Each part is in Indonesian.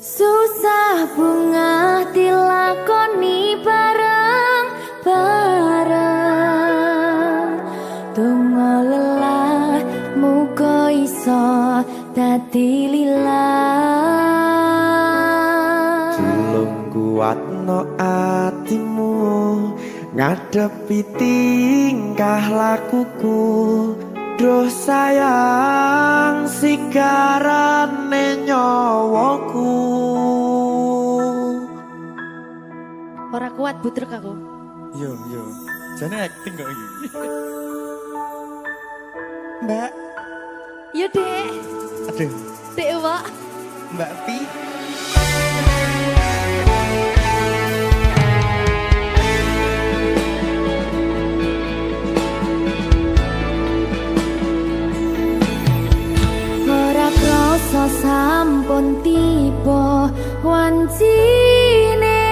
Susah bunga dilakoni bareng-bareng. Donga lelah muga iso dadi lillah. Tulung kuatno atimu ngadepi tingkah lakuku. Duh sayang sigarane nyawaku. Ora kuat butrek aku. Yo, jane acting kok iki. Mbak, Yo Dek. aduh, Dek Wak. Mbak Pi. Ora krasa sampun tiba wancine.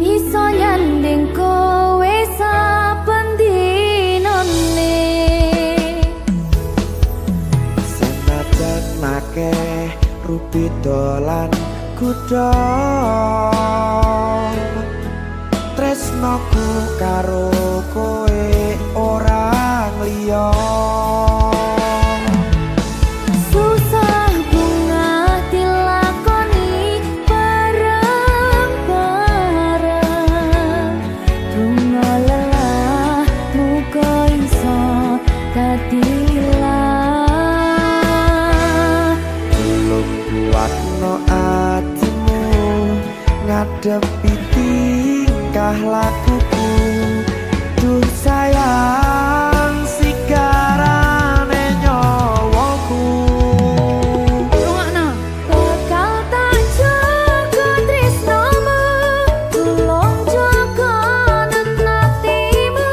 Iso nyanding kowe saben dinane. Senajan akeh rupi dolan kuda. Tresnoku karo kowe orang liya. Susah bunga dilakoni bareng-bareng. Bunga lelah muga iso dadi lillah. Tulung kuatno atimu ngadepi tingkah lakuku. Duh sayang sigarane nyawaku. Rungokno. Bakal tak jaga tresnomu, tulung jaga nati-natimu.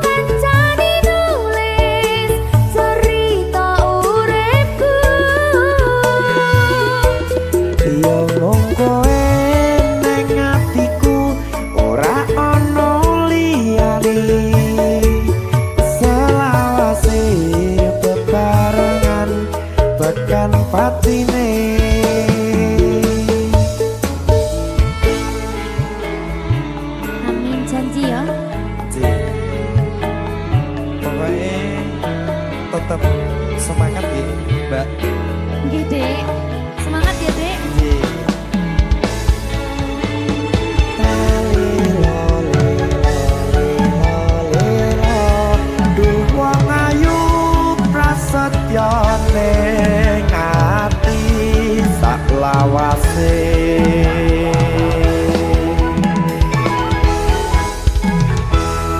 Kancane nulis cerita uripku. Yo mung kowe ning atiku ora ana liyane. Selawase bebarengan tekan patine. Amin janji ya. Pokoknya tetap semangat ya, Mbak. Nggih, Dek. Semangat ya, Dek. Duh wong ayu prasetyo ning ati saklawase.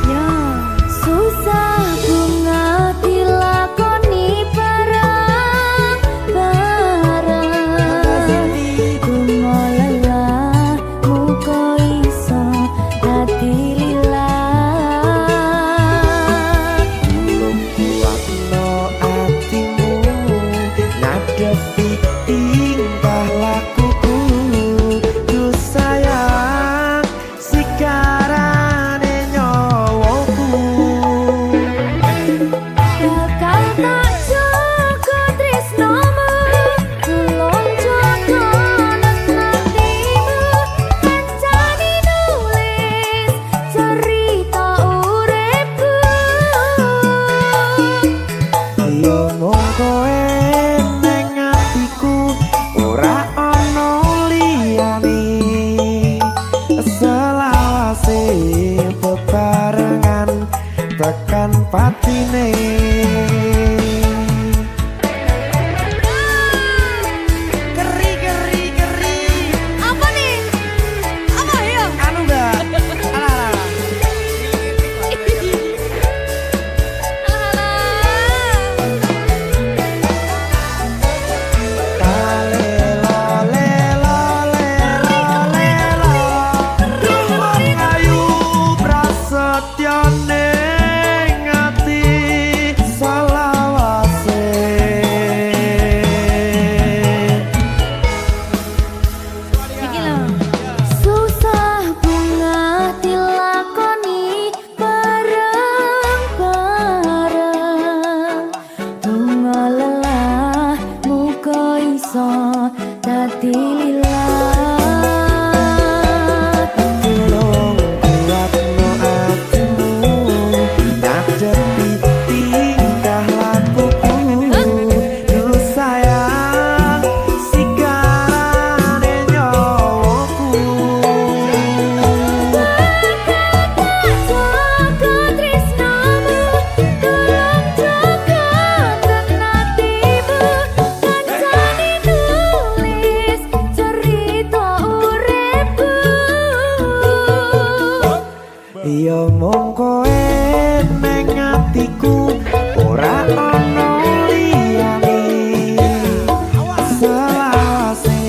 Ya, susah bunga dilakoni bareng-bareng. Bunga lelah muga iso dadi lillah. Tulung kuatno atimu ngadepi tingkah lakuku. Duh sayang sigarane nyawaku. Bakal tak jaga tresnomu, tulung jaga nati-natimu. Kancane nulis cerita uripku. Yo mung kowe ning atiku ora ana liyane. Selawase bebarengan tekan patine. Keri. Apa nih? Apa ya? Anu Mbak. Alah. Duh wong ayu prasetyo ning ati salawase. Iki lho. Susah bunga dilakoni bareng-bareng. Bunga lelah muga iso dililat. Tolong buatno atimu nyadepi tingkah lakuku. Duh sayang sikarane nyawaku. Jaga tresnamu, tolong jaga tenatimu. Kancane nulis cerita uripku. Ya mung kowe ning atiku ora ana liyane. Selawase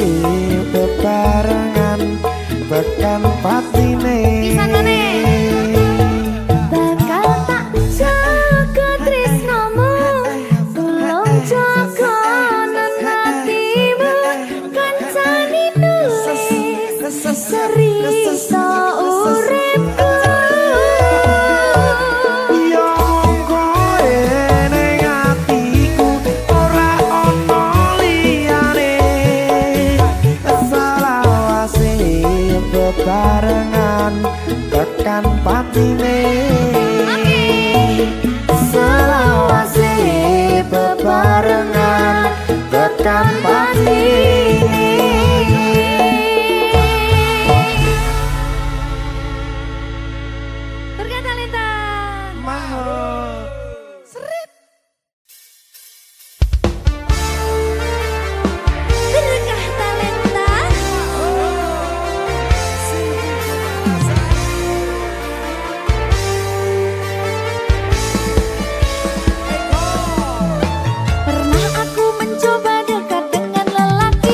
bebarengan tekan patine. Bakal tak jaga tresnamu, tolong jaga nenatimu. Kancane nulis cerita uripku. Ya mung kowe ning atiku ora ana liyane. Selawase bebarengan tekan patine. Selawase bebarengan tekan patine. Turga Talenta. Mahal. Turga Talenta. Pernah aku mencoba dekat dengan lelaki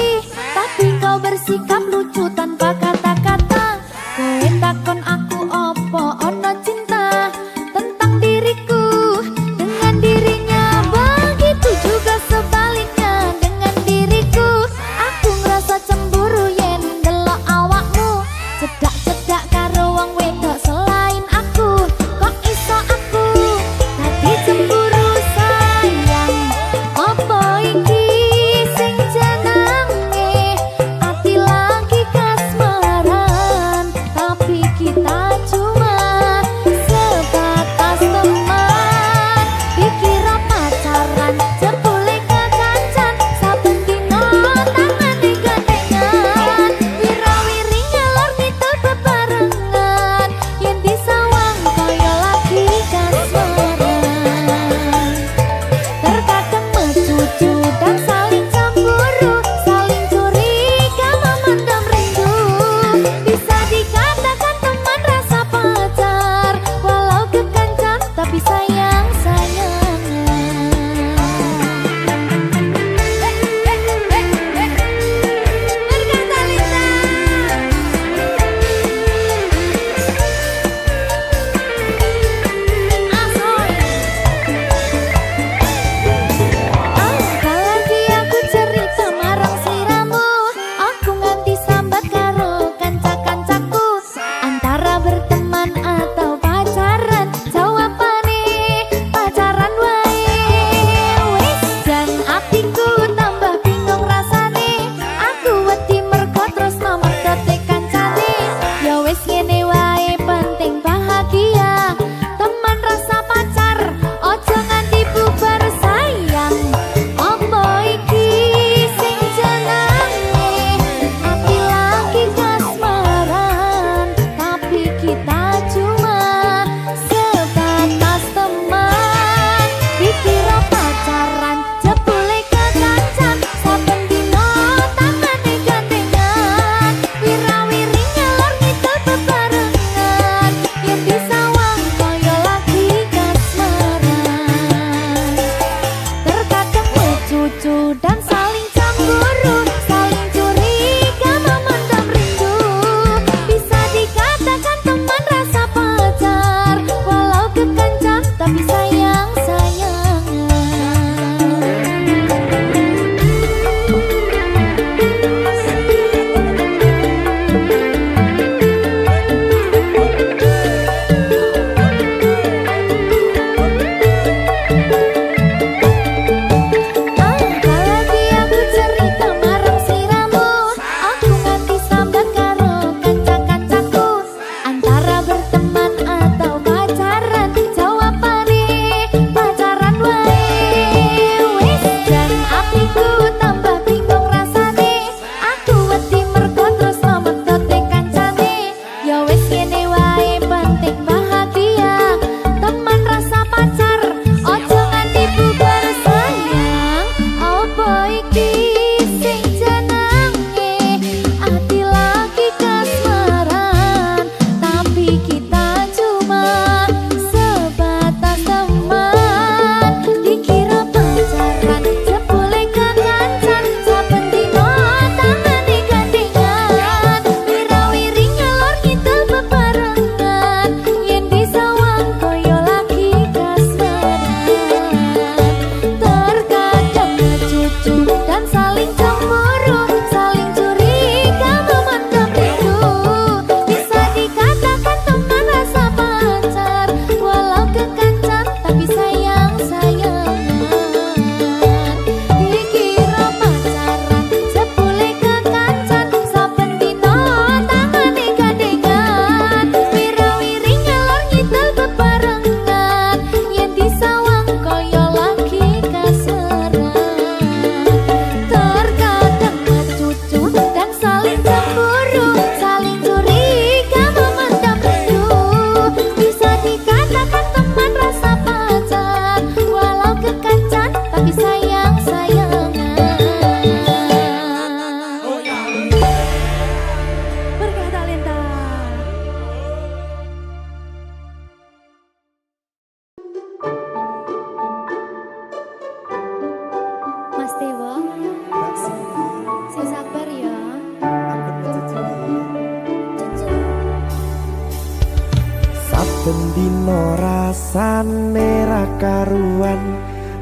rasane ra karuan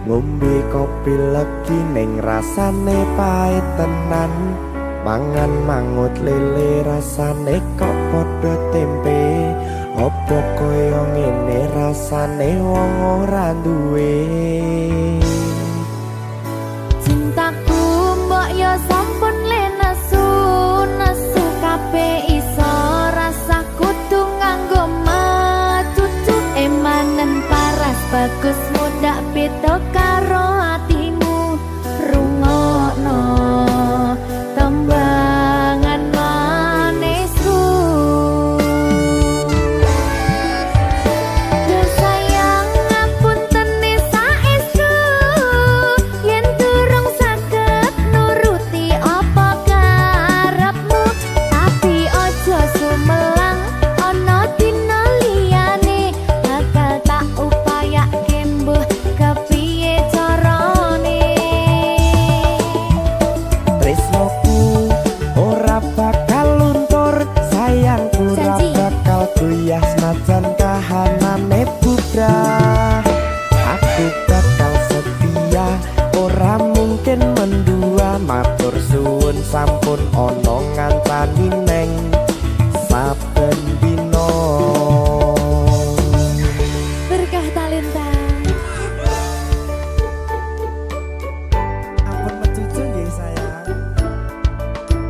ngombe kopi legi ning rasane pahit tenan mangan mangut lele rasane kok padha tempe opo koyo ngene rasane wong ora duwe Cintaku mbok yo sampun le nesu nesu kabeh iso rasa kudu nganggo matutu emanen paras bagus mudak beda karo atimu rungokno tembangan manisku yo sayang ngapunten saestu yen durung saged nuruti apa karepmu tapi aja sumelang ana dina liyane bakal tak upayake mbuh kepiye carane tresnoku ora bakal luntur sayangku ora Janji. bakal goyah senajan kahanane bubrah aku bakal setia ora mungkin mendua matur suwun sampun ana ngancani neng saben dina berkah talenta Ampun mecucu nggih sayang.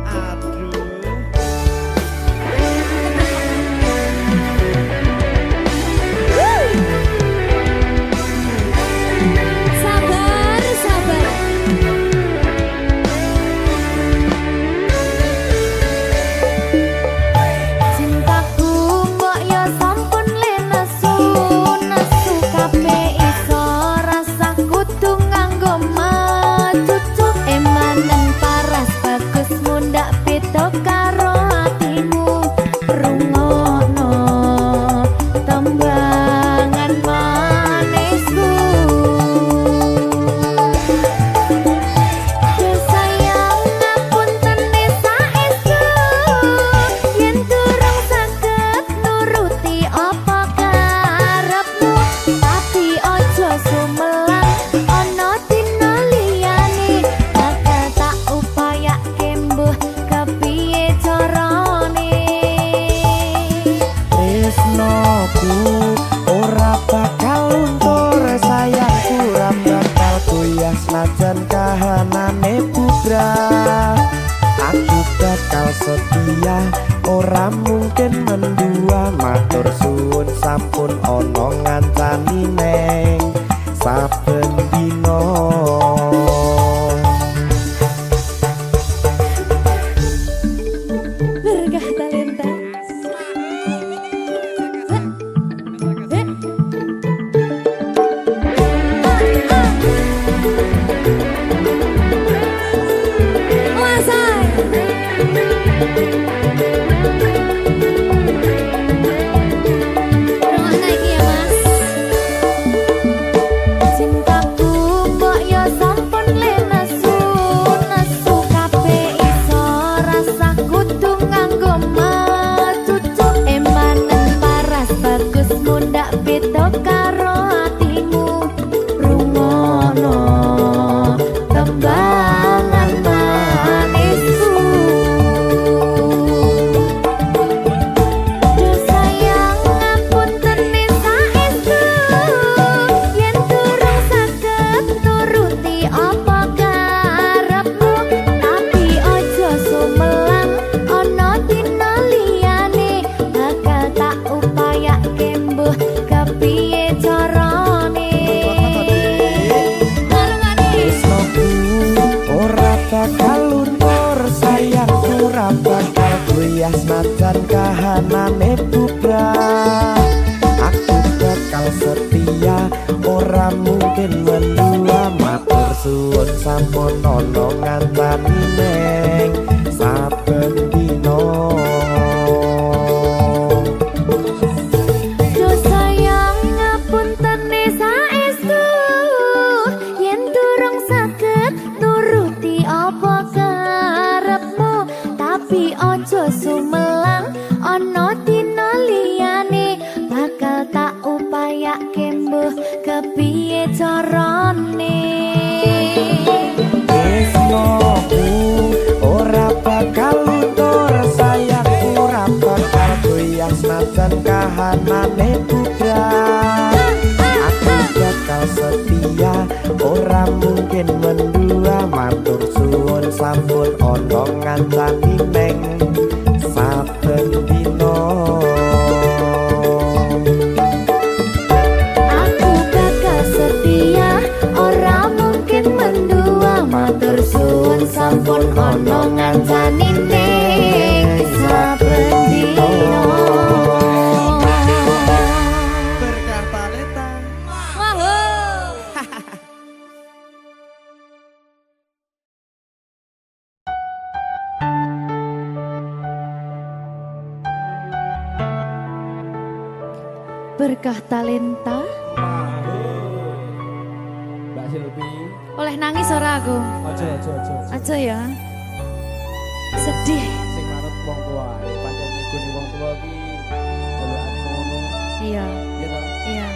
Aduh. sabar sabar cintaku mbok yo sampun le nesu nesu kabeh iso rasa kudu nganggo matutu emanen paras bagus mundak beda karo atimu rungokno tembangan manisku yo sayang ngapunten saestu yen durung saged nuruti apa karepmu tapi aja sumelang ana dina liyane bakal tak upayake mbuh kepiye carane tresnoku ora bakal luntur sayangku ora bakal goyah senajan kahanane bubrah aku bakal setia ora mungkin mendua matur suwun sampun ana ngancani neng saben dina berkah talenta cintaku mbok yo sampun le nesu nesu kabeh iso rasa kudu nganggo matutu emanen paras bagus mundak beda karo atimu rungokno tembangan manisku yo sayang ngapunten saestu yen durung saged nuruti apa karepmu tapi aja sumelang ana dina liyane bakal tak upayake mbuh kepiye carane tresnoku ora bakal luntur sayangku ora bakal goyah senajan kahanane bubrah aku bakal setia ora mungkin mendua matur suwun sampun ana ngancani neng saben dina yo sayang ngapunten saestu yen durung saged nuruti apa karepmu tapi aja sumelang ana dina liyane bakal tak upayake sampun ana ngancani neng saben dina. Aku bakal setia, ora mungkin mendua. Matur suwun sampun ana ngancani ning saben dina. Berkah talenta. Berkah talenta. Mbak Silvi. Oleh nangis ora aku? Aja. Aja ya. Sedih. Sing manut wong tua. Pancen ngikuni wong tua ki jalukane ngono. Iya, Ya ta? iya.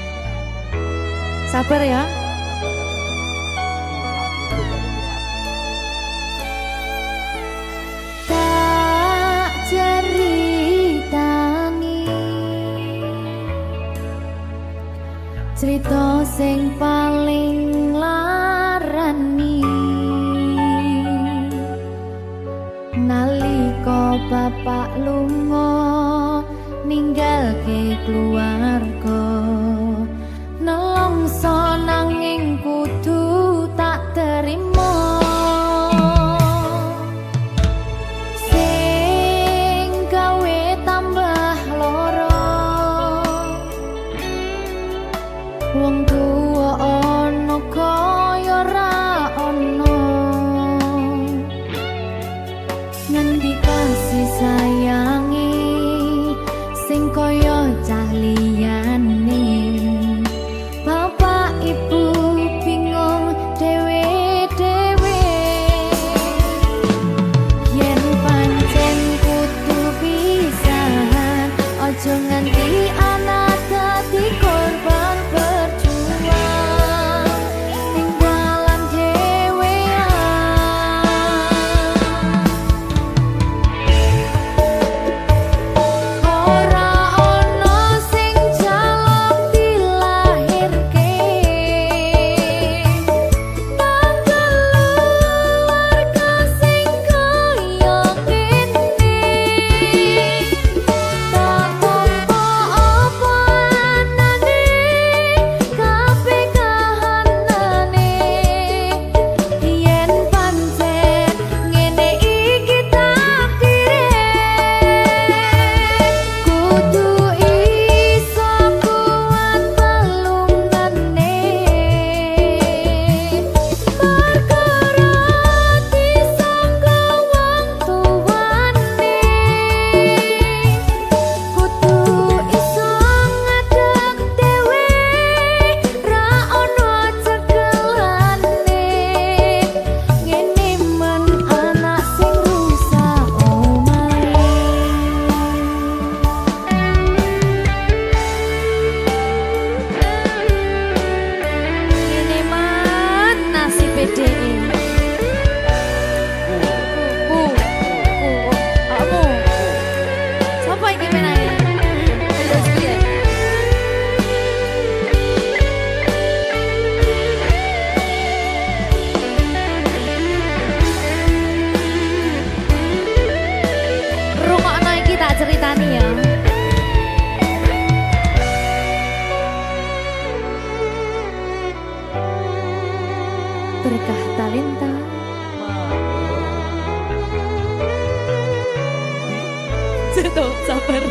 Sabar ya. Tak ceritani cerita sing paling larani nalika bapak lunga ninggalke keluarga nelongso nanging kudu tak terima sing gawe tambah loro wong tuwa ana kaya ra ana ngendi kasih sayangi sing kaya cah liyane bapak ibu bingung dhewe-dhewe yen pancen kudu pisahan aja nganti anak dadi korban berjuang ning dalan ora ana sing jaluk dilahirke keluarga sing kaya ngene tak tampa apa anane kabeh kahanane yen pancen ngene iki takdire kudu iso kuat balungane perkara disangka wong tuwane kudu iso ngadeg dhewe ra ono cekelane ngene men anak sing rusak omahe ngene man nasib dhewe kamu sapa iki menangi terus piye rungokno iki tak ceritani ya berkah talenta Ceto, sabar.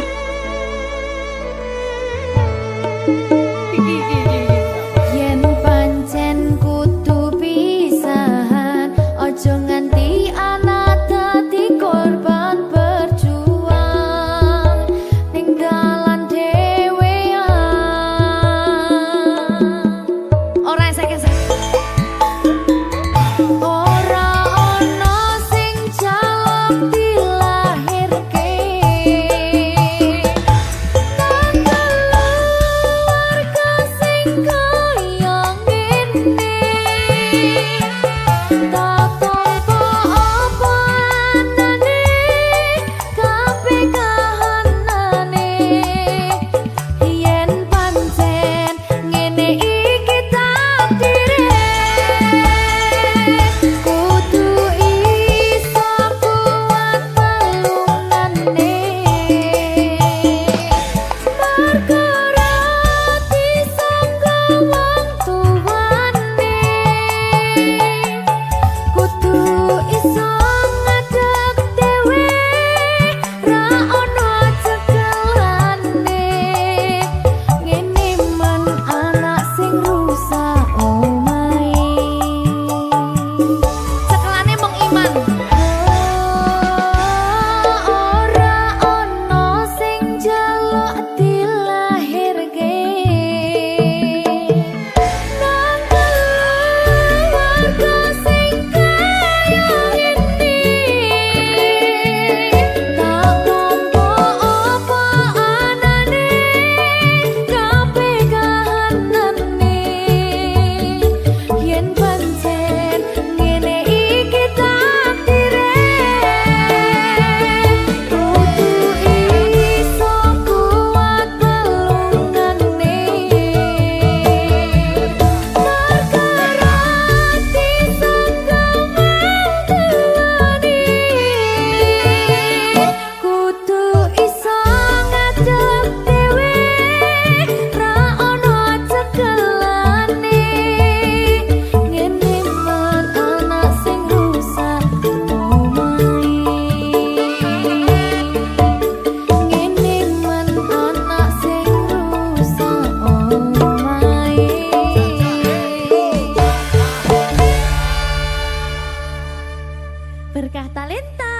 Yen pancen kudu pisahan, ojo nganti anak dadi korban berjuang ning dalan dhewean. Ora esek-esek. Ora ono sing jaluk dilahirke Berkah Talenta.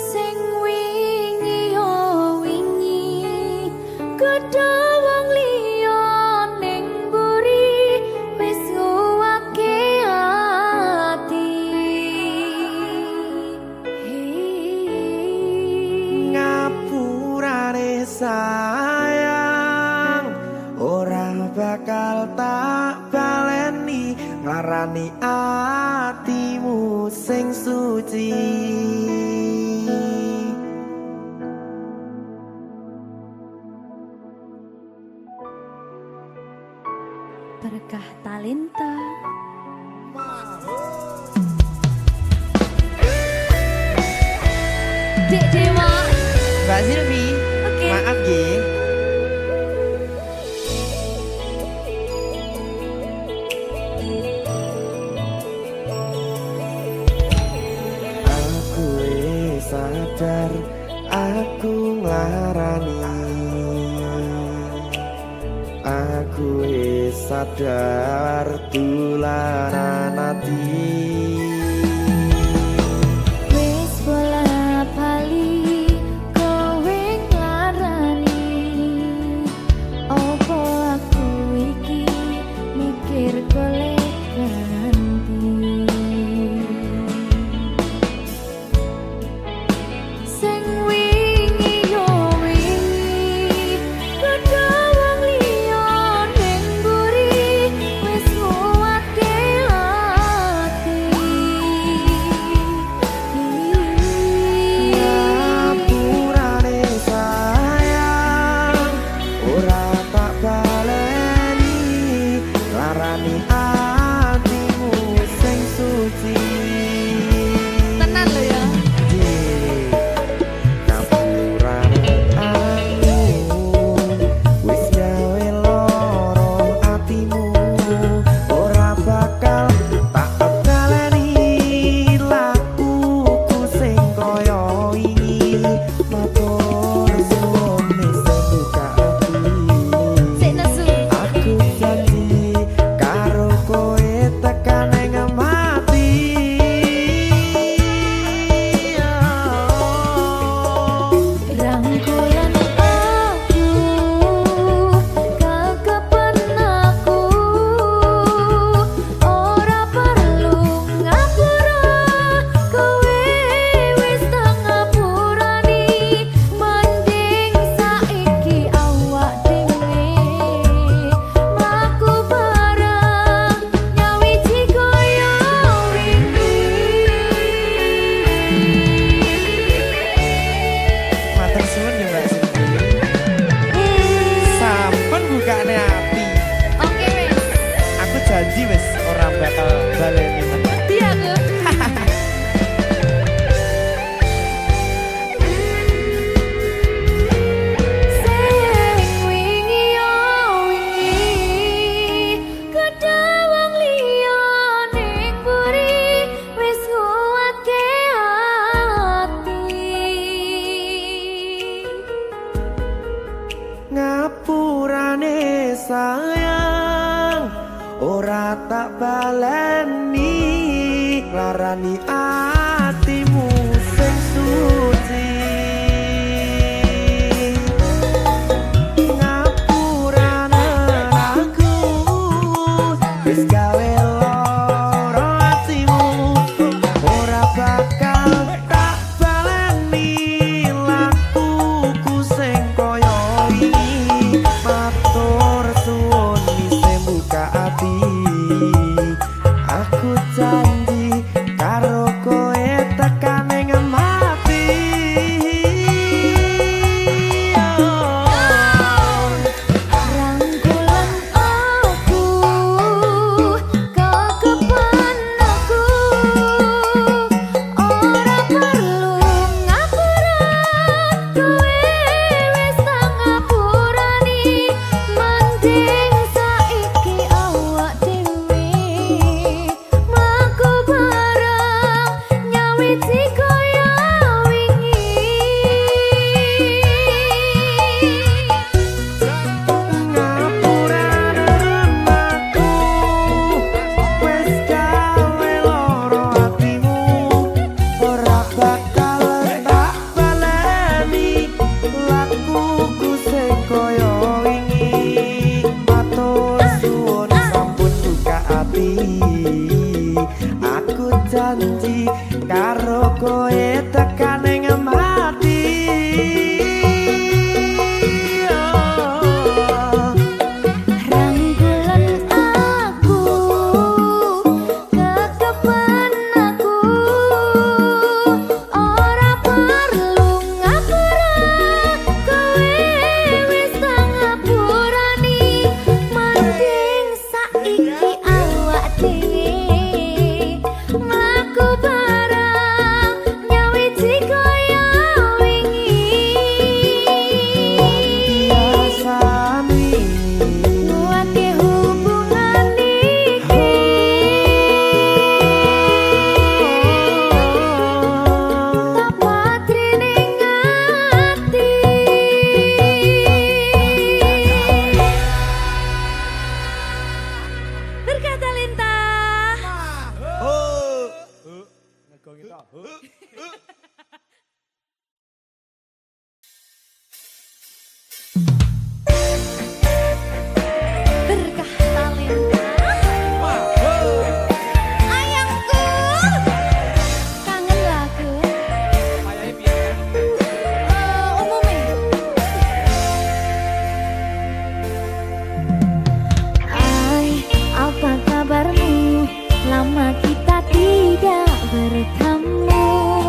Sing wingi yo wingi gedhe wong liya ning mburi wis nguwake ati. Ngapurane sayang ora bakal tak baleni nglarani atimu sing suci. Berkah Talenta. Dek Dewa. Mbak Silvi, Oke. maaf nggih. Aku wis sadar aku nglarani. Aku wis sadar tularan ati. Wis bola bali kowe nglarani. Opo aku iki mikir golek ganti. Sing wingi yo wingi gedhe wong liya ning mburi wis nguwatke ati. Ngapurane sayang ora tak baleni larani atimu sing suci. Tenan lho ya. Ngapurane aku wis gawe loro atimu ora bakal tak baleni lakuku sing kaya wingi matur suwun sing buka ati. Sik nesu. Aku janji karo kowe tekan ing mati. Rangkulan aku kekepen aku ora perlu ngapura kowe wis tak ngapurani mending saiki awak dhewe mlaku bareng nyawiji kaya Matur suwun ya Mbak Silvi. Sampun bukane ati. Oke wis. Aku janji wis ora bakal baleni meneh. Iya aku. Sing wingi yo wingi gedhe wong liya ning mburi wis nguwatke ati. Ngapurane sayang ora tak baleni larani atimu sing suci. Ngapurane aku wis gawe loro atimu ora bakal tak baleni lakuku sing kaya wingi matur suwun isih buka ati. Aku janji karo kowe tekan ing mati. Rangkulan aku pati. Aku janji karo kowe tekan ing mati. Berkah talenta. Ayangku. Kangen lagu. Umumnya. Hai, apa kabarmu? Lama kita tidak bertemu.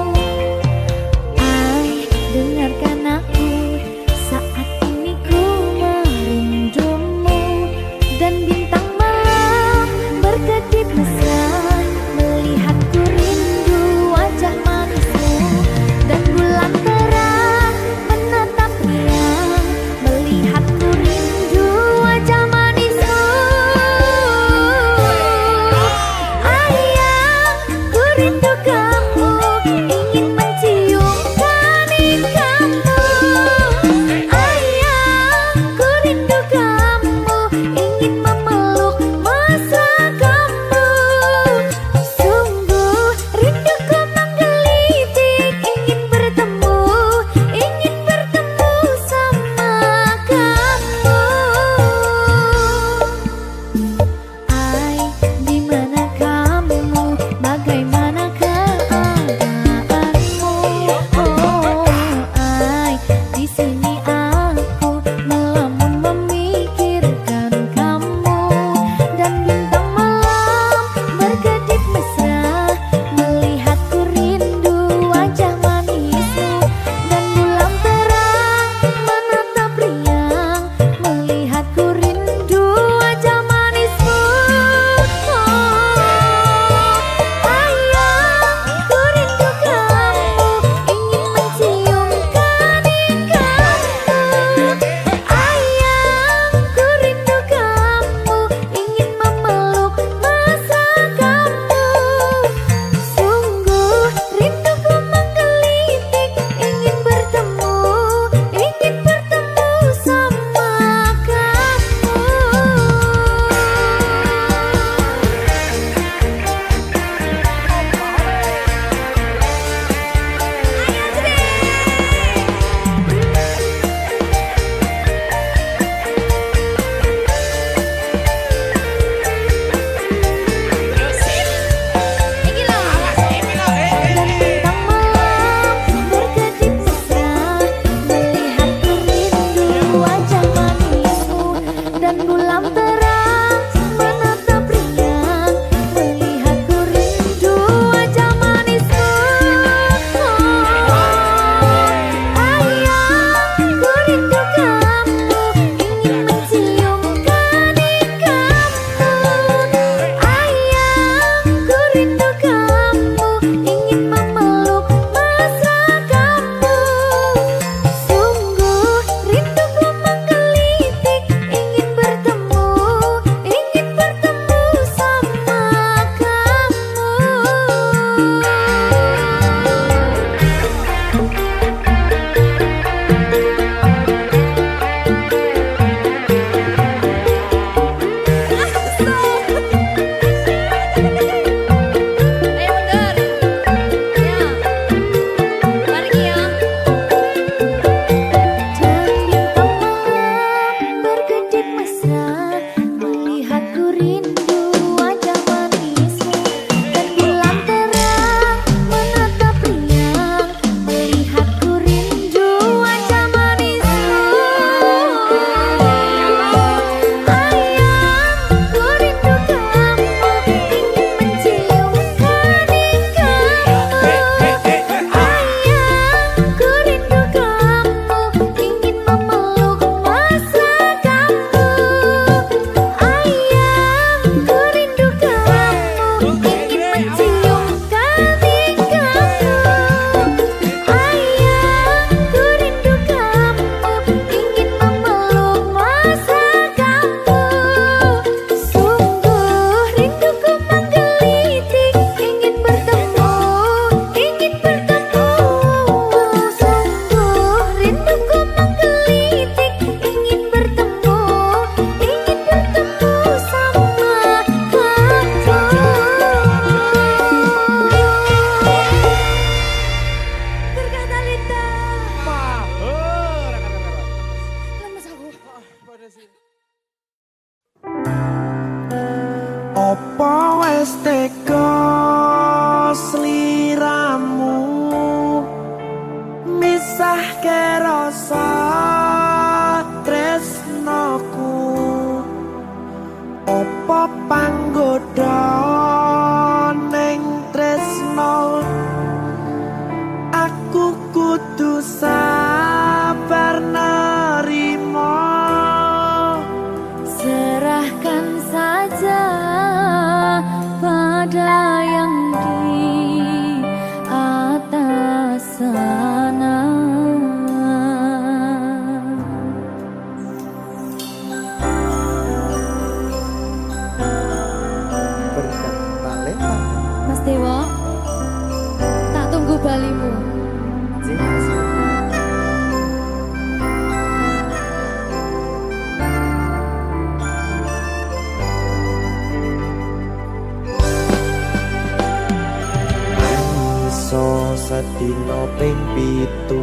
dino ping pitu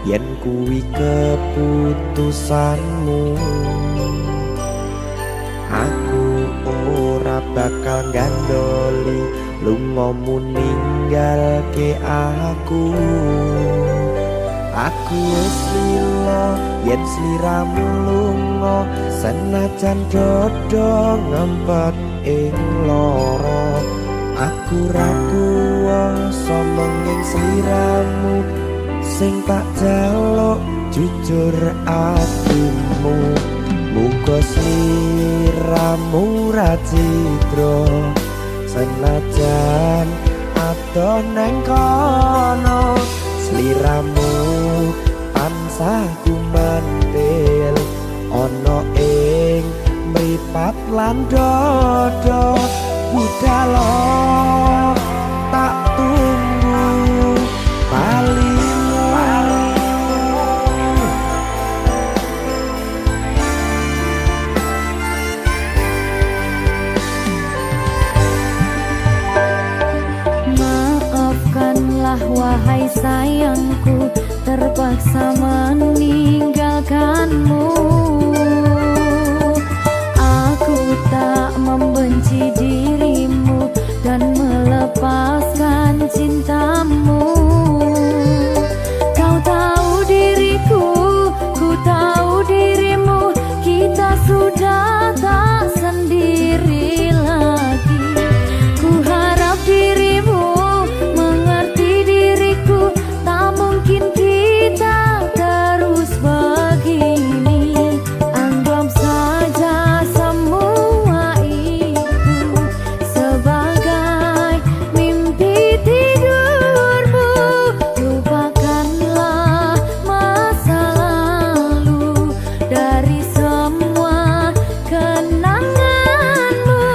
yen kuwi keputusanmu. Aku ora bakal gandoli lungamu ninggalke aku. Aku wis lila yen sliramu lunga senajan dodo ngempet ing lara. Aku ra kuwasa menging sliramu sing tak jaluk jujur atimu. Muga sliramu ra cidra senajan adoh neng kono. Sliramu tansah kumandel ana ing mripat lan dodo. Budhalo tak tunggu balimu. Maafkanlah wahai sayangku, terpaksa meninggalkanmu. Aku tak membenci dirimu dan melepaskan cintamu. Kau tahu diriku, ku tahu dirimu, kita sudah tak sendiri lagi. Ku harap dirimu mengerti diriku, tak mungkin kita terus begini. Anggap saja semua itu sebagai mimpi tidurmu. Lupakanlah masa lalu dari semua kenanganmu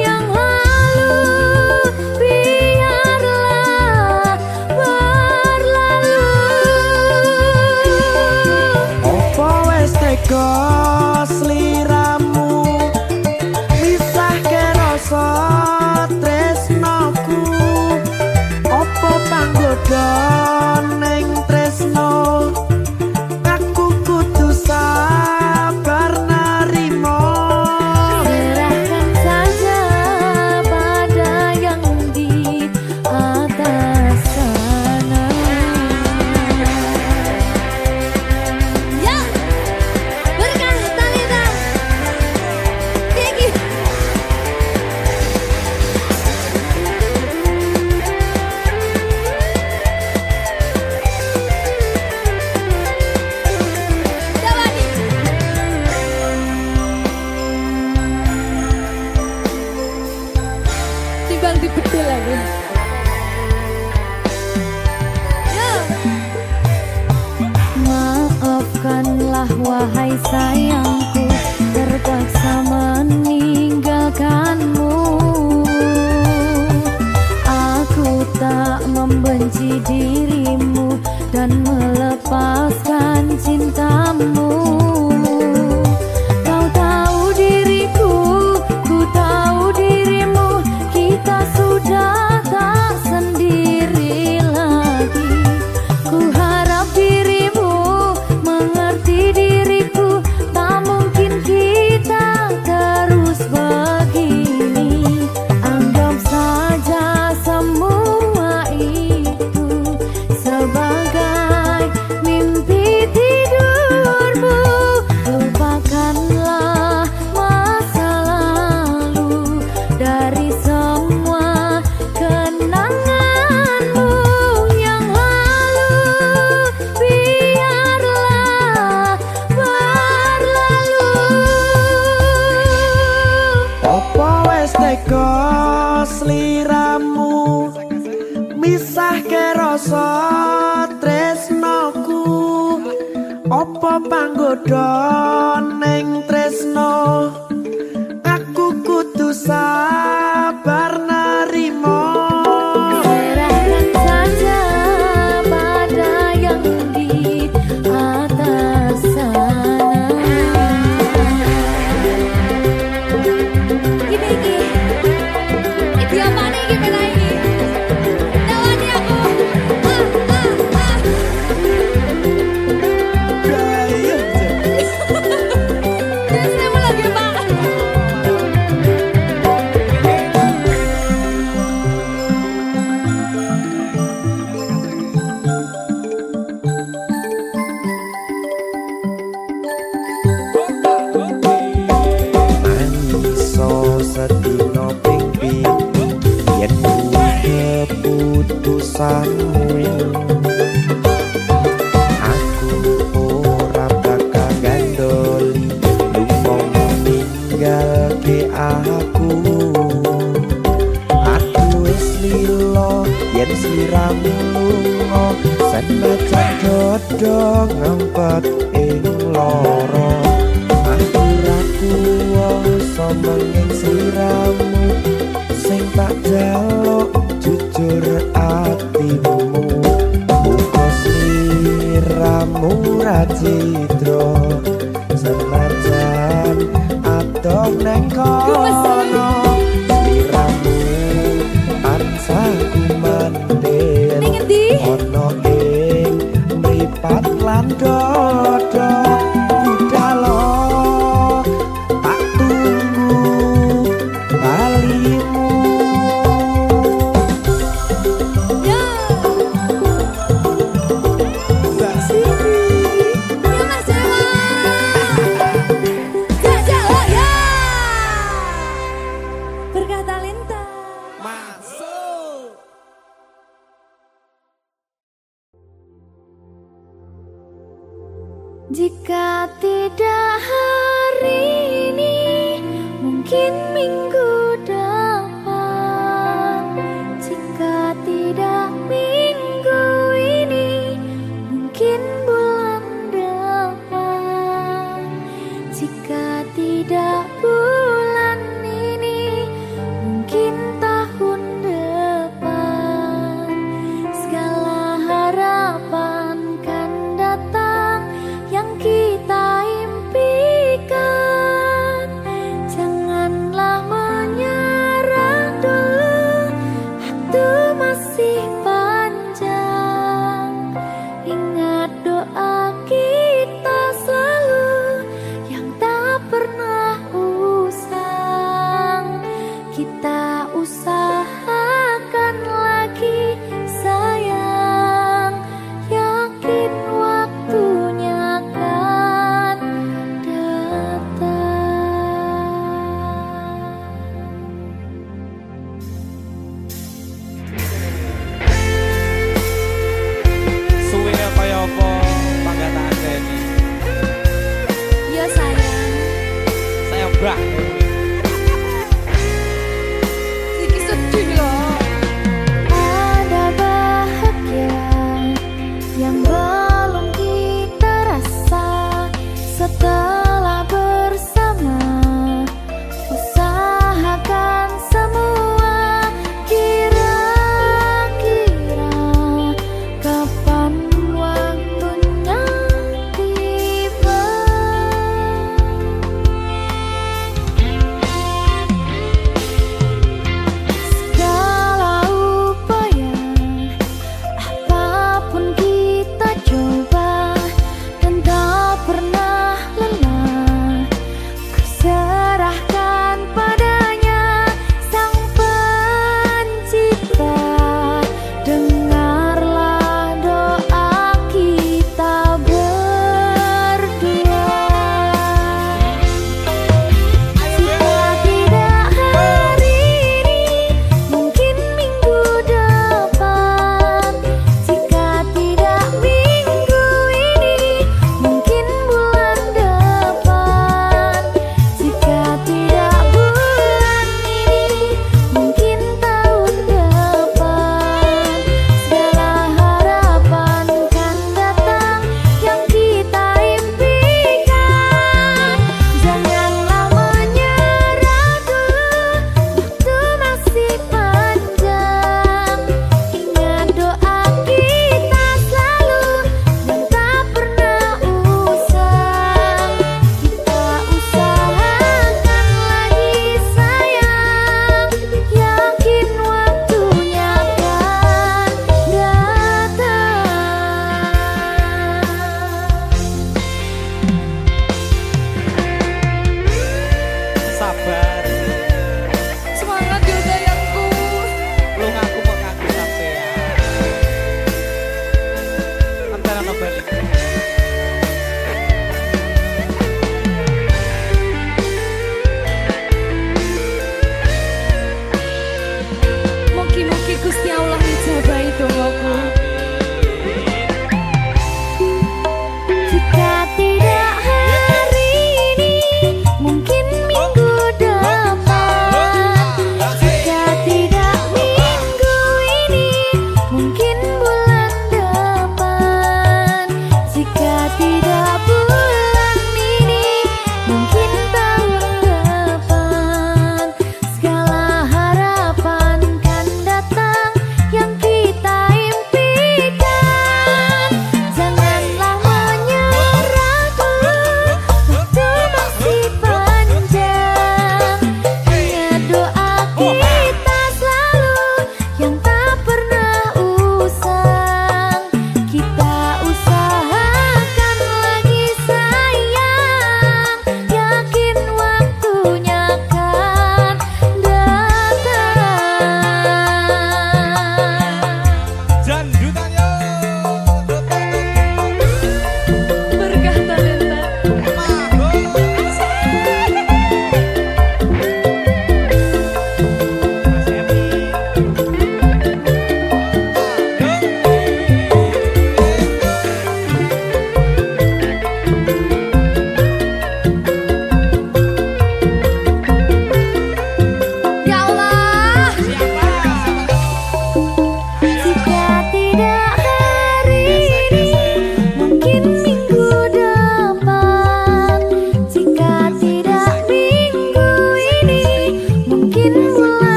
yang lalu. Biarlah berlalu. Opo wis tega sliramu misahke rasa tresnoku. Opo panggoda ning tresno, aku kudu sabar narimo. Serahkan saja pada yang di atas sana. Ya, berkah Talita. Tinggi. Jawadi. Timbang dibedil lagi. Maafkanlah wahai sayangku, terpaksa meninggalkanmu. Aku tak membenci dirimu dan melepaskan cintamu. Kau tahu diriku, ku tahu dirimu, kita sudah tak sendiri lagi. Ku harap dirimu mengerti diriku, tak mungkin kita terus begini. Anggap saja semua itu sebagai mimpi tidurmu. Lupakanlah masa lalu dari semua kenanganmu yang lalu. Biarlah berlalu. Opo wis tega sliramu misahke rasa tresnoku. Opo panggoda ning tresno, aku kudu sabar narimo. Serahkan saja pada yang di atas sana. Iki apa nih, gimana ini? Jawadi aku. pesanmu. Aku ora bakal gandoli lunga ninggal ke aku. Aku wis lilo yen sliramu lunga senajan dodo ngempet ing loro. Aku ra kuwasa menging sliramu sing tak jaluk jujur atimu. Muga sliramu ra cidra senajan adoh neng kono. Sliramu tansah kumandel ono ing mripat lan dodo. Budalo tak tunggu balimu. Mbak Siti. Ya Mas Dewa. Jajak oh ya. Berkah talenta. Masuk. Jika tidak hari ini, mungkin minggu depan. Jika tidak minggu ini, mungkin bulan depan. Jika tidak bulan ini, mungkin tahun depan. Segala harapan kan datang yang kita impikan. Janganlah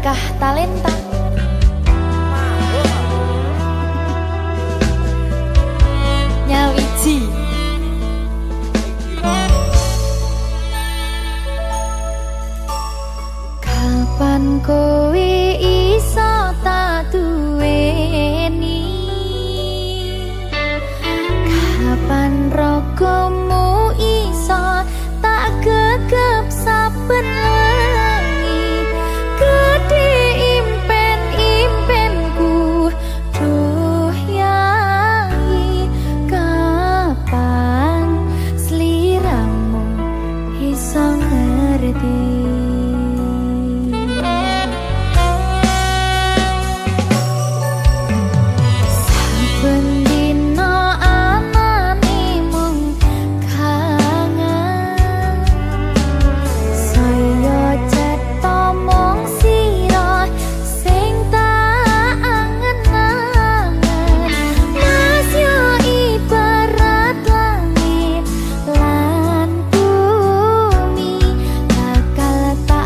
akah talenta. Nyawiji. Kapan kowe iso tak duweni? Kapan rogomu iso tak gegep saben wengi? Gedhe impen-impenku duh yai, kapan sliramu iso ngerti? Tak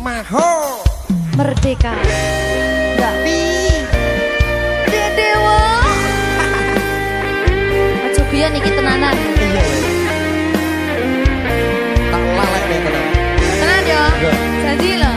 Maho. Merdeka. Enggak. Dewa. Aja biyen iki tenanan. Iya. Tak lalek nih tenan. Tenan yo. Enggak. Janji lho.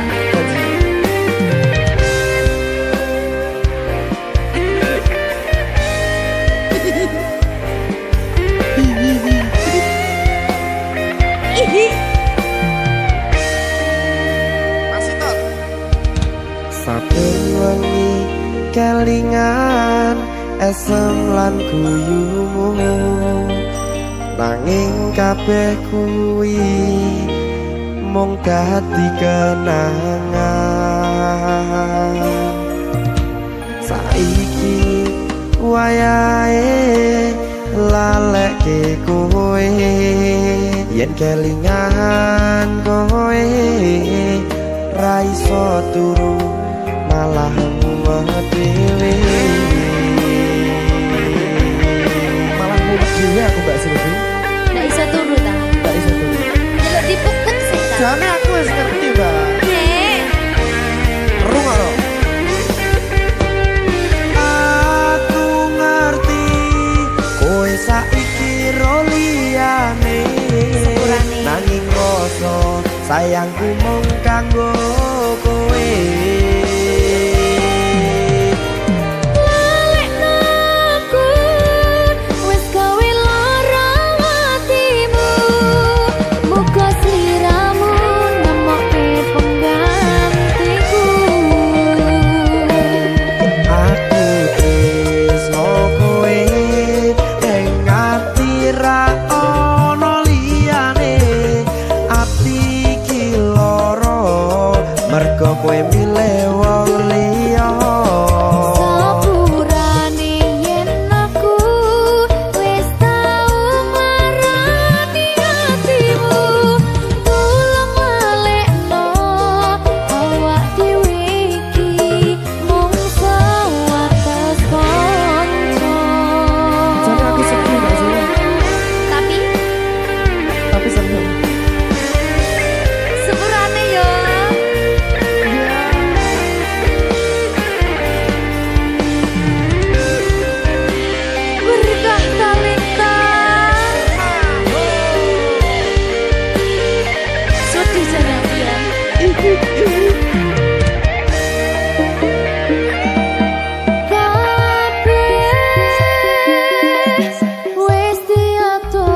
Masih tot. Saben wengi kelingan esem lan guyumu, nanging kabeh kuwi mung dadi kenangan. Saiki wayahe lalekke kowe, yen kelingan kowe ra iso turu malah mumet dhewe. Malah mumet dhewe aku Mbak Silvi. Nggak bisa turu ta. Gak iso turu. Jelek dipukul sih ta. Jane aku wis ngerti, Mbak. Nek. Rungokno. Aku ngerti kowe saiki ro liyane, Sepurane. nanging rasa sayangku mung kanggo kowe. Lalekno aku wis gawe lara atimu. Muga sliramu nemokke penggantiku. Aku tresno kowe ning ati ra ono liyane, ati iki lara mergo kowe milih wong liya. Sepurane yen aku wis tau marani atimu. Tulung lalekno awak dhewe iki mung sewates kanca. Jane aku sedih Mbak Silvi. Tapi Tapi seneng. sepurane yo. Berkah talenta. Sedih jangan ya. Kabeh wis diatur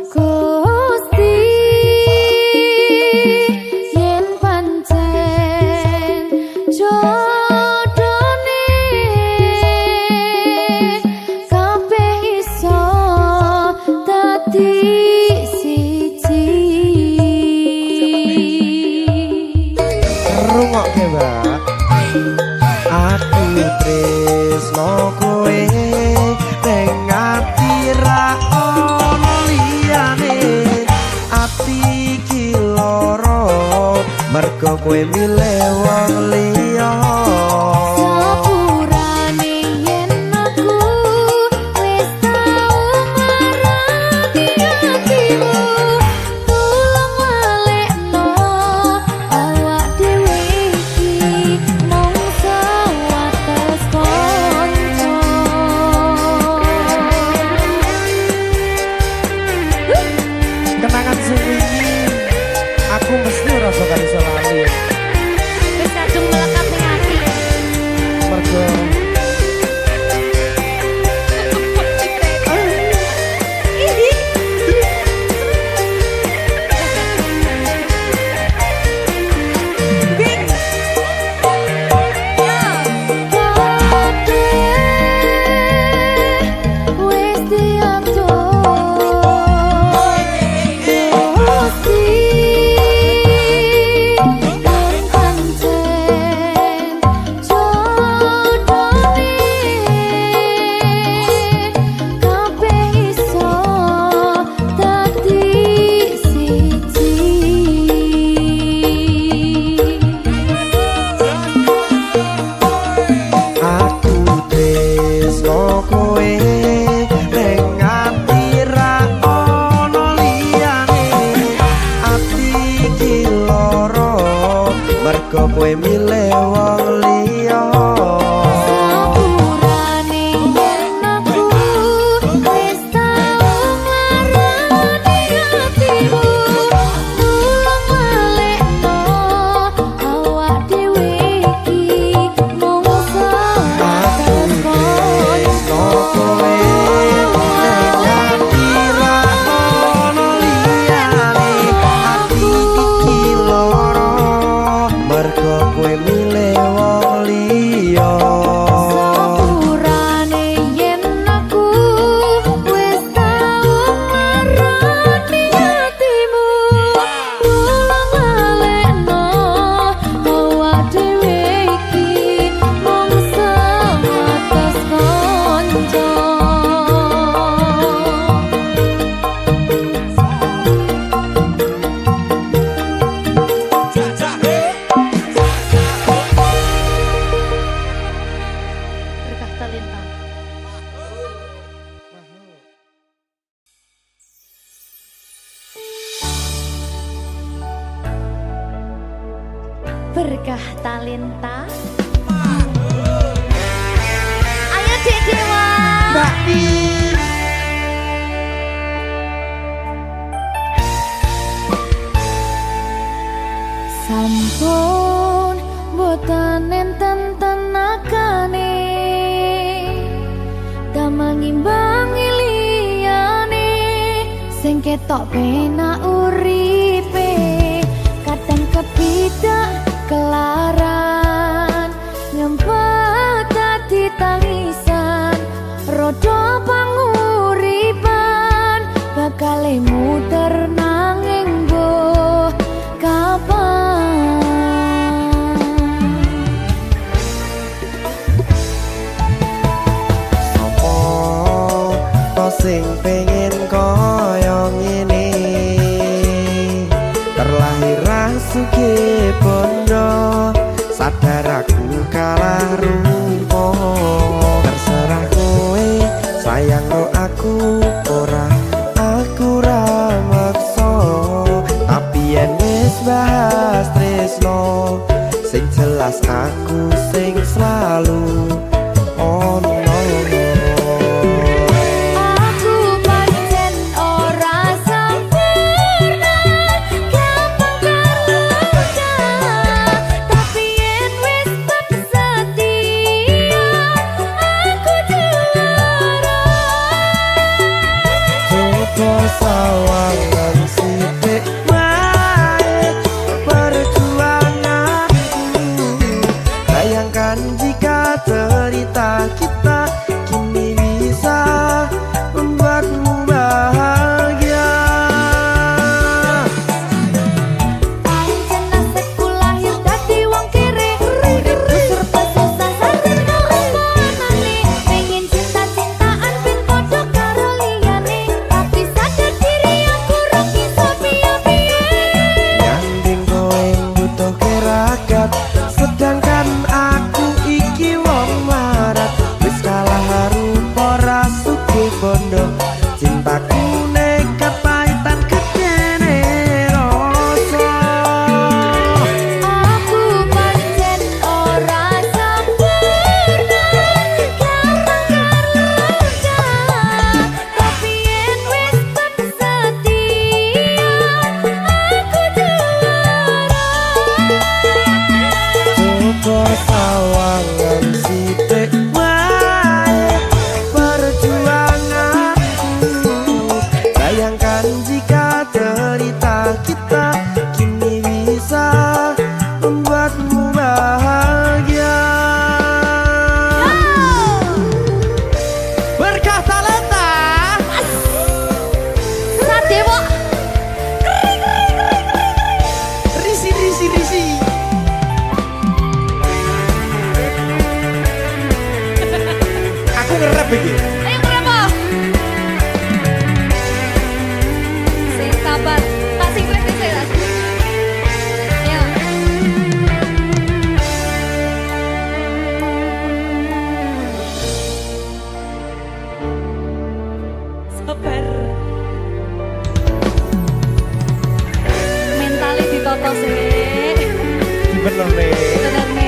Gusti, yen pancen jodone kabeh iso dadi siji. Rungokke, Mbak. Aku tresno kowe ning ati ra ono liyane, ati iki lara mergo kowe milih wong liya. Sepurane yen aku wis tau marani atimu. Tulung lalekno awak dhewe iki mung sewates kanca. Kenangan sing wingi aku mesti ora bakal iso lali. Wis kadung melekat ning ati. Mergo Wis diatur Gusti, yen mergo kowe milih wong liya. Sepurane yen aku wis tau ngarani hatimu, tulung balekno awak dhewe iki mung sebatas kanca. Kowe nek kira ono liyane ati iki loro mergo kowe milih wong liya. Sepurane yen aku wis tau ngarani hatimu, tulung balekno awak dhewe iki mung sebatas kanca. Berkah talenta. Berkah talenta. Ayo Dek Dewa. Mbak Pi. Sampun boten enten tenagane damang imbangi liyane sing ketok penak uripe kadang kepidak kelaran ngempet dadi tangisan rodo panguripan bakal muter nanging mbuh kapan. Sopo to sing pengen kaya ngene terlahir sugih bondo sadar aku kalah rupa terserah kowe sayang lo aku ora aku ra maksa tapi yen wis bahas tresno sing jelas aku sing selalu ono. Aku pancen ora sempurna, gampang terluka, tapi yen wis setia, aku juara. Coba sawangan sithik wae perjuanganku bener nih. Bener nih.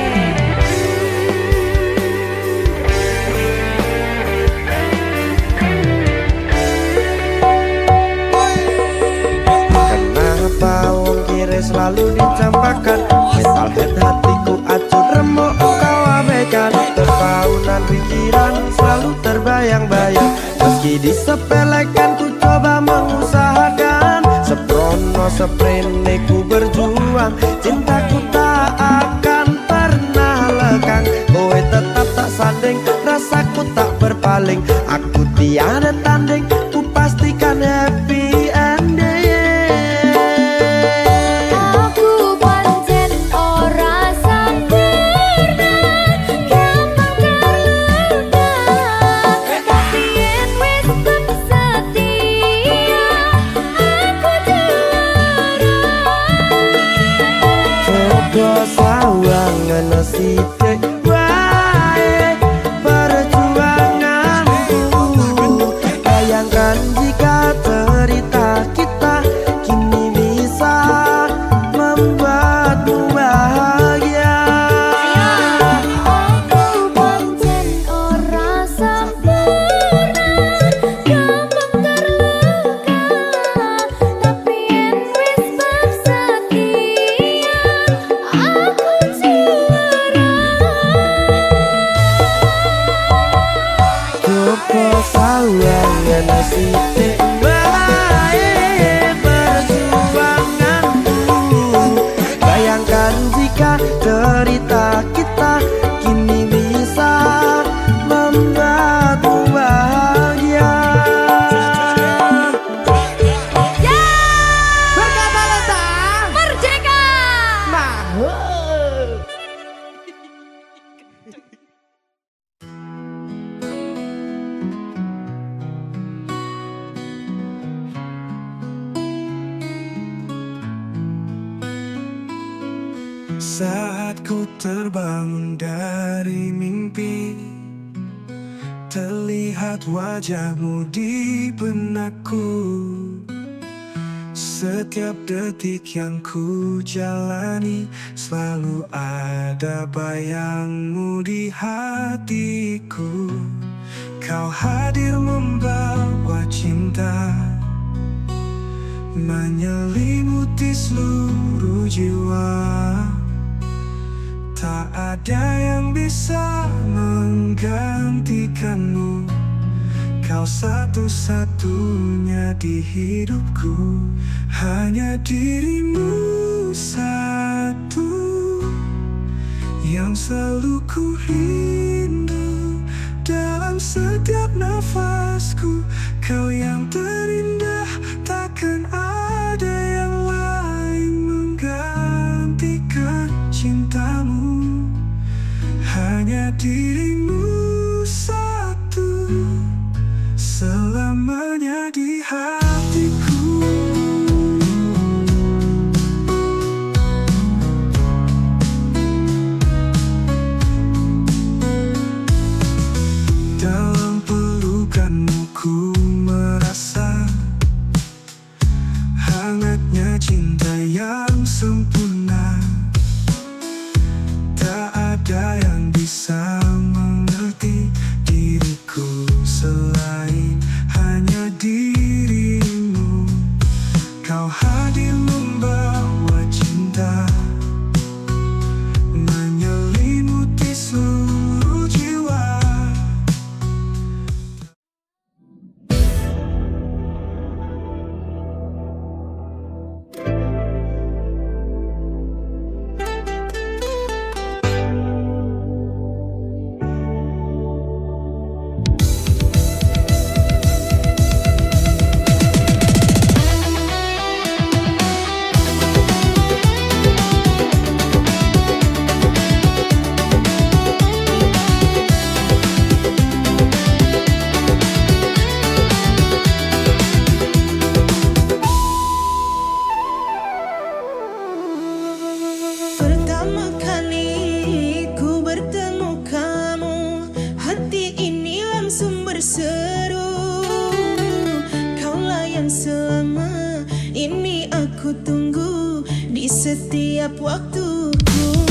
Kenapa wong kiri selalu dicampakkan? Metalhead hatiku acuh remuk kau abaikan. Terpaunan pikiran selalu terbayang-bayang. Meski disepelekan ku coba mengusahakan. Seprono seprene ku berjuang. Cintaku tak akan pernah lekang. Kowe tetap tak sanding, rasaku tak berpaling. Aku tiada tanding, ku pastikan happy ending. Aku pancen ora sempurna, gampang terluka. Tapi yen wis setia, aku juara. Coba sawangan sithik wae perjuanganku. Bayangkan jika cerita kita kini bisa membuatmu bahagia. Aku pancen ora sempurna, gampang terluka. Tapi yen wis setia, aku juara. Coba sawangan sithik wae perjuanganku. Bayangkan jika cerita kita kini bisa membuatmu bahagia. Berkata leta Merdeka! mahal. Saat ku terbangun dari mimpi, terlihat wajahmu di benakku. Setiap detik yang ku jalani, selalu ada bayangmu di hatiku. Kau hadir membawa cinta, menyelimuti seluruh jiwa. Tak ada yang bisa menggantikanmu. Kau satu-satunya di hidupku. Hanya dirimu satu yang selalu ku rindu dalam setiap nafasku. Kau yang terindah, takkan ada yang lain menggantikan cintamu. Hanya dirimu satu selamanya di hatiku. Dalam pelukanmu ku merasa hangatnya cinta yang sempurna. Tak ada yang bisa mengerti diriku selain hanya dirimu. Kau hadir membawa cinta, menyelimuti seluruh jiwa. Pertama kali ku bertemu kamu, hati ini langsung berseru. Kaulah yang selama ini aku tunggu di setiap waktuku.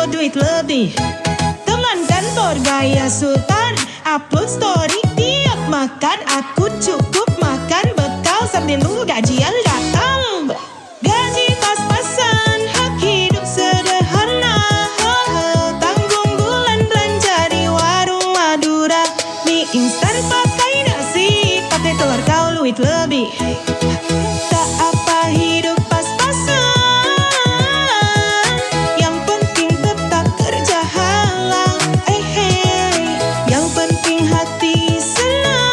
lo duit lebih. Teman kantor gaya sultan, upload story tiap makan. Aku cukup makan bekal sambil nunggu gajian datang. Gaji pas-pasan, hak hidup sederhana. Tanggung bulan belanja di warung Madura. Mie instan pakai nasi, pakai telur kau duit lebih. Tak apa hidup pas-pasan, yang penting tetap kerja halal. Yang penting hati senang,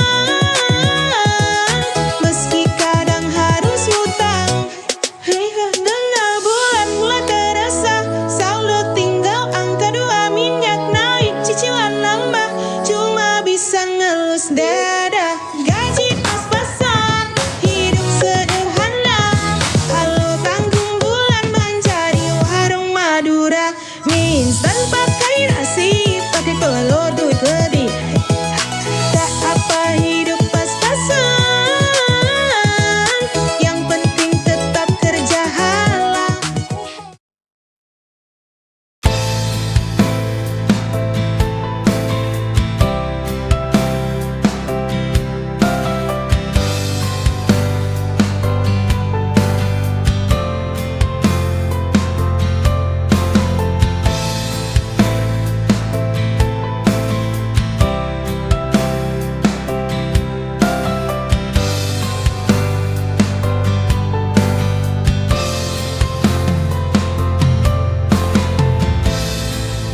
meski kadang harus hutang. Tengah bulan mulai terasa, saldo tinggal angka 2, minyak naik, cicilan nambah, cuma bisa ngelus dada. Gaji pas-pasan, hidup sederhana. Halo tanggung bulan manja di warung Madura. Mie instan pakai nasi, pakai telur duit lebih. Tak apa hidup pas-pasan, yang penting tetap kerja halal.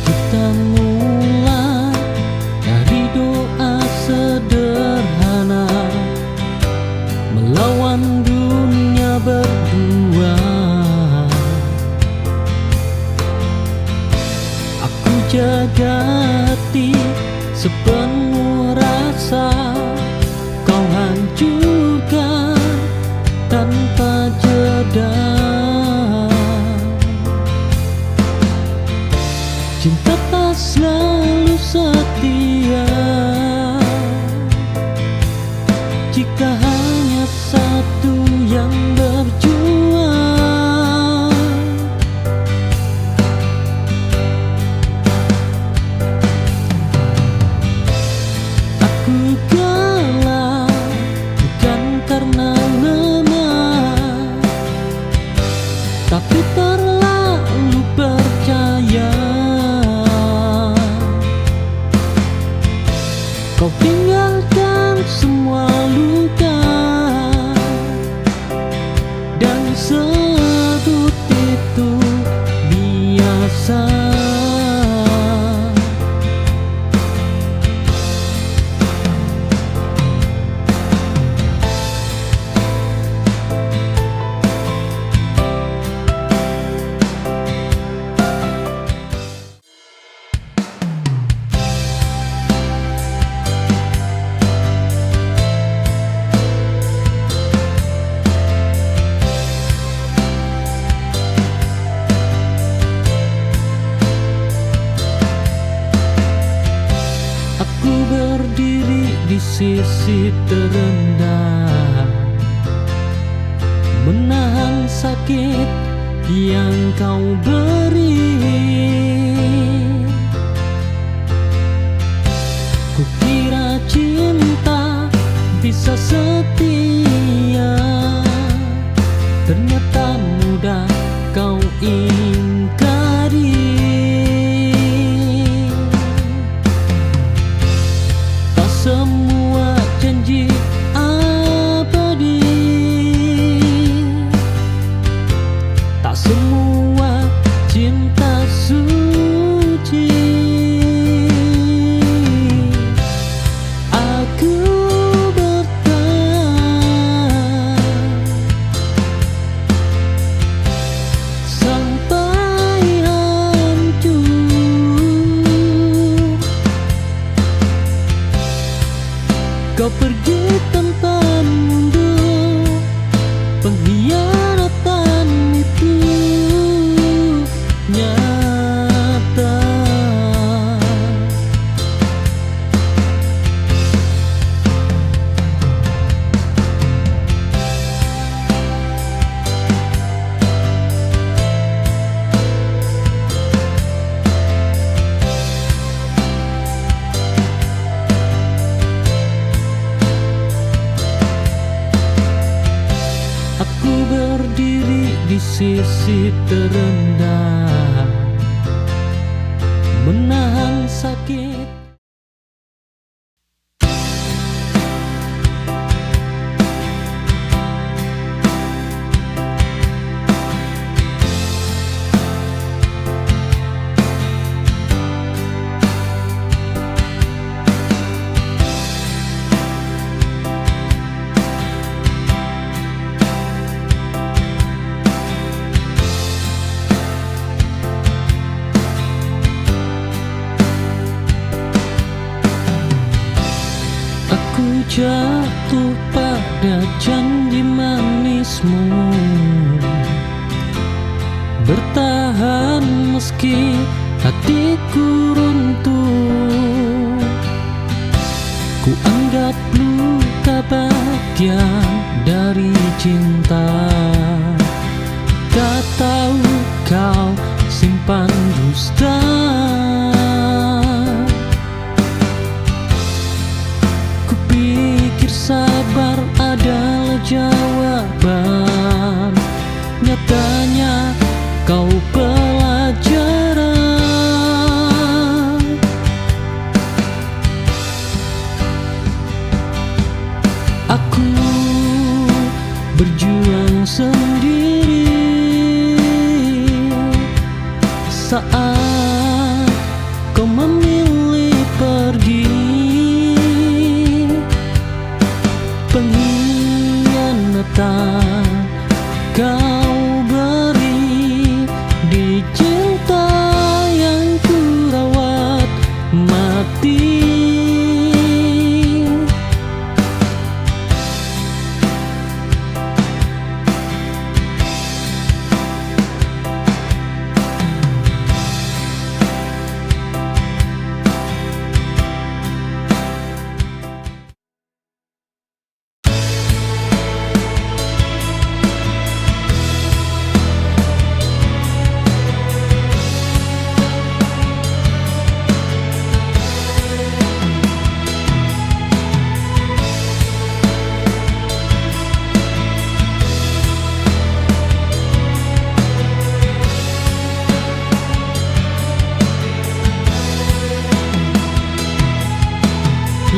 Kita mulai dari doa sederhana, melawan dunia berdua. Aku jaga hati sepenuh rasa, kau hancurkan tanpa jeda. Cinta tak selalu setia jika hanya satu yang berjuang. Aku kalah bukan karena lemah, tapi terlalu percaya. Kau tinggalkan semua luka dan sebut itu biasa. Aku berdiri di sisi terendah, menahan sakit yang kau beri. Kukira cinta bisa setia, ternyata mudah kau ingkari. Tak semua janji abadi, tak semua cinta suci. Aku bertahan sampai hancur. Kau pergi tanpa mundur, pengkhianatan itu nyata. kondisi terendah, menahan sakit. Aku jatuh pada janji manismu, bertahan meski hatiku runtuh. Ku anggap luka bagian dari cinta, tak tahu kau simpan dusta. Sabar adalah jawaban, nyatanya kau pelajaran. Aku berjuang sendiri saat kau memilih pergi. Pengkhianatan kau beri di cinta yang ku rawat mati.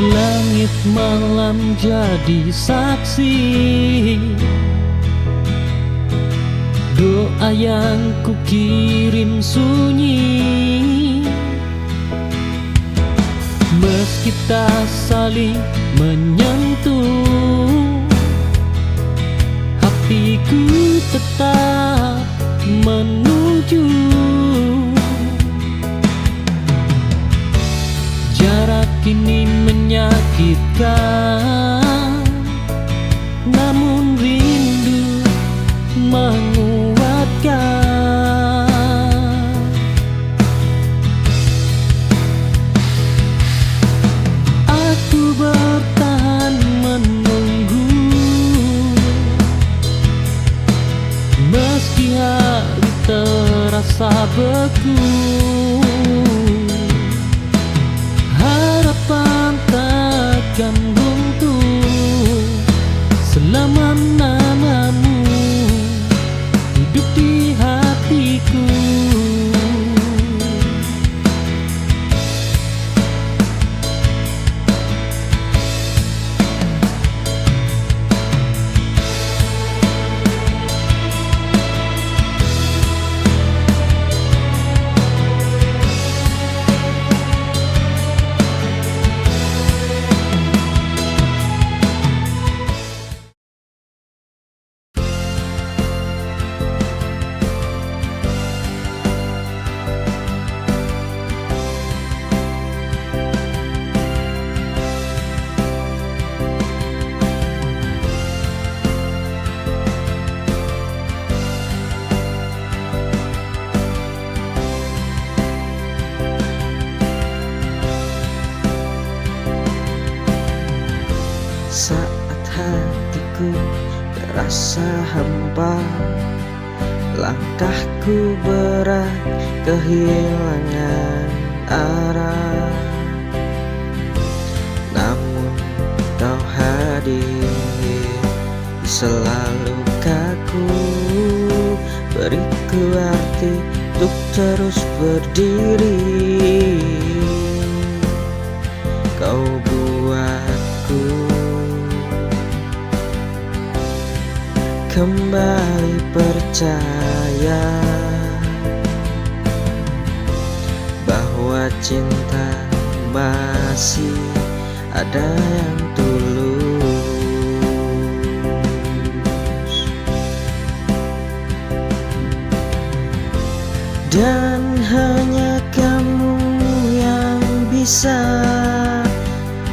Langit malam jadi saksi, doa yang ku kirim sunyi. Meski tak saling menyentuh, hatiku tetap menuju. Jarak ini menyakitkan, namun rindu menguatkan. Aku bertahan menunggu, meski hari terasa beku. Harapan takkan buntu selama namamu hidup di hatiku. Saat hatiku terasa hampa, langkahku berat kehilangan arah. Namun kau hadir di sela lukaku, beri terus berdiri. Kau buatku kembali percaya bahwa cinta masih ada yang tulus. Dan hanya kamu yang bisa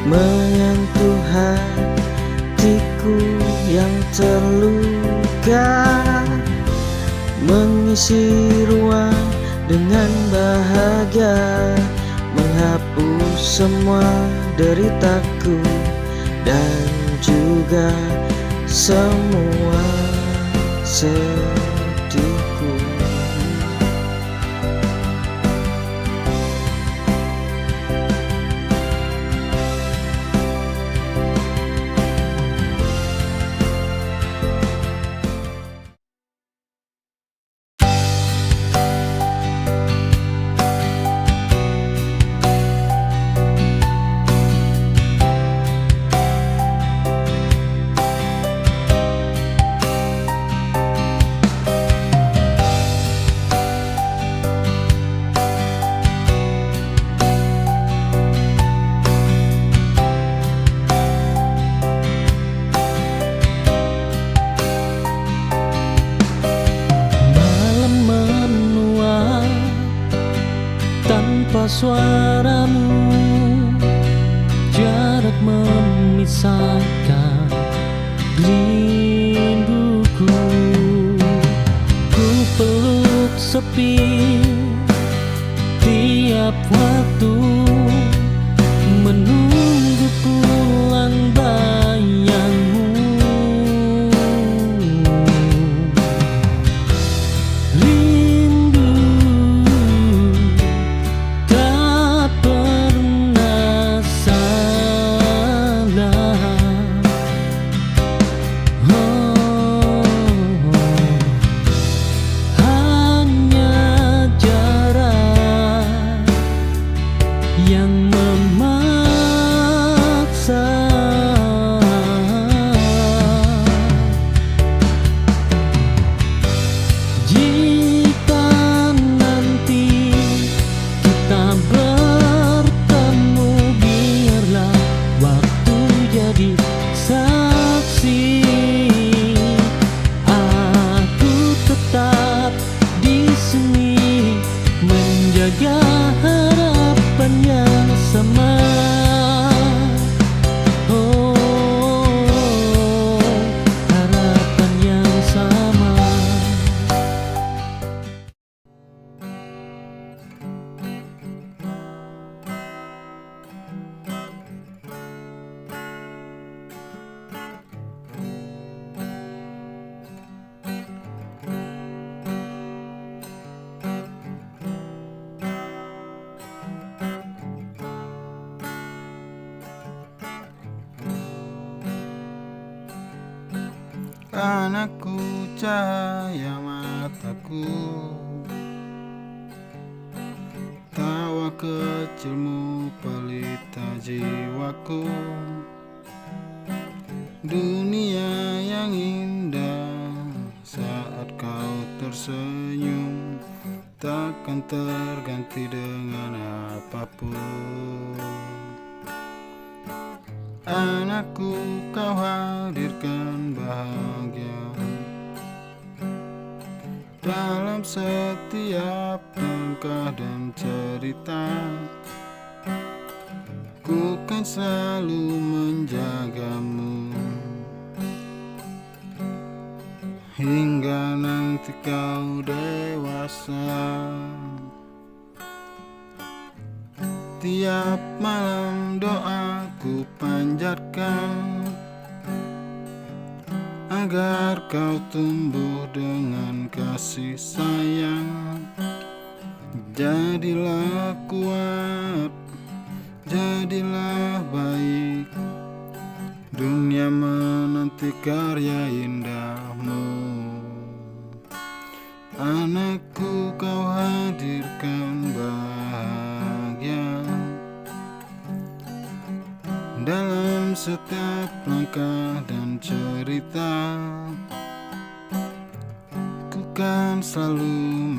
menyentuh hatiku yang terluka, mengisi ruang dengan bahagia, menghapus semua deritaku dan juga semua sedihku. Tanpa suaramu, jarak memisahkan rinduku. Ku peluk sepi tiap waktu, menunggu pulang bayangmu. Menjaga harapan yang sama. Oh, harapan yang sama. Anakku, cahaya mataku, tawa kecilmu pelita jiwaku. Dunia yang indah saat kau tersenyum, takkan terganti dengan apapun. Anakku, kau hadirkan bahagia dalam setiap langkah dan cerita. Ku kan selalu menjagamu hingga nanti kau dewasa. Tiap malam doaku panjatkan agar kau tumbuh dengan kasih sayang. Jadilah kuat, jadilah baik, dunia menanti karya indahmu. Anakku, kau hadir setiap langkah dan cerita, ku kan selalu